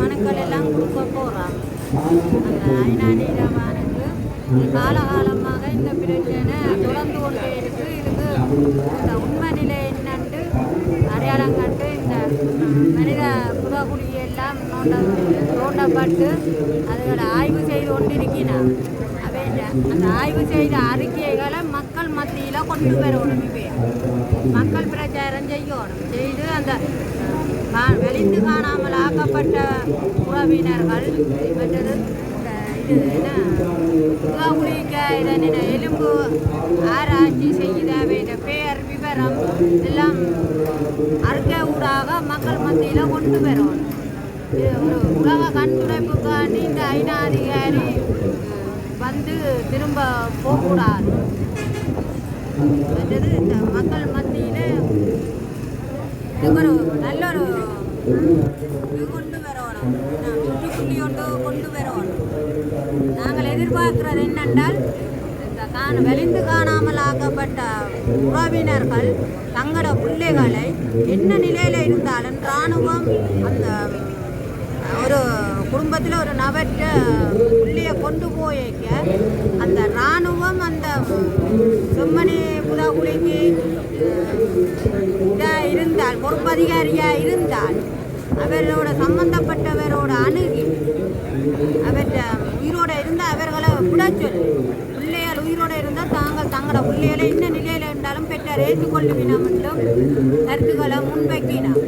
மனுக்கள் எல்லாம் கொடுக்க போகிறாங்க. அந்த ஐநா நீதவானுக்கு காலகாலமாக இந்த பிரச்சனை தொடர்ந்து கொண்டே இருக்கு. இதுக்கு இந்த உண்மை நிலை என்னண்டு அடையாளம் கண்டு இந்த மனித புறக்குடியெல்லாம் தோண்டப்பட்டு அதுகளை ஆய்வு செய்து கொண்டிருக்கிறார். அந்த ஆய்வு செய்த அறிக்கைகளை மக்கள் மத்தியில் கொண்டு வரணும். மக்கள் பிரச்சாரம் செய்யணும். செய்து அந்த வெளிந்து காணாமல் ஆக்கப்பட்ட உறவினர்கள் மற்றது இது என்ன புறக்குடிக்க இதனை எலும்பு ஆராய்ச்சி செய்தாவே இந்த பெயர் விவரம் எல்லாம் அறிக்கை ஊடாக மக்கள் மத்தியில் கொண்டு வரணும். இது ஒரு உலக கண்துடைப்புக்காண்டி இந்த ஐநா அதிகாரி வந்து திரும்ப போகக்கூடாது. மற்றது இந்த மக்கள் மத்தியில் ஒரு நல்ல ஒரு இது கொண்டு வரணும். முற்றுப்புள்ளி கொண்டு வரணும். நாங்கள் எதிர்பார்க்கிறது என்னென்றால் இந்த வெளிந்து காணாமல் ஆக்கப்பட்ட உறவினர்கள் தங்களோட பிள்ளைகளை என்ன நிலையில் இருந்தாலும் இராணுவம் அந்த ஒரு குடும்பத்தில் ஒரு நபர்கிட்ட பிள்ளைய கொண்டு போய்க்க அந்த இராணுவம் அந்த செம்மணி புறக்குடிக்கு இதாக இருந்தால் பொறுப்பதிகாரியாக இருந்தால் அவரோட சம்பந்தப்பட்டவரோட அணுகி அவர்கிட்ட உயிரோடு இருந்தால் அவர்களை விட சொல்லி பிள்ளைகள் உயிரோடு இருந்தால் தங்களோட பிள்ளைகளை என்ன நிலையில் இருந்தாலும் பெற்றார் ஏற்றுக்கொள்ளுவினம் என்றும் கருத்துக்களை முன்வைக்கினார்.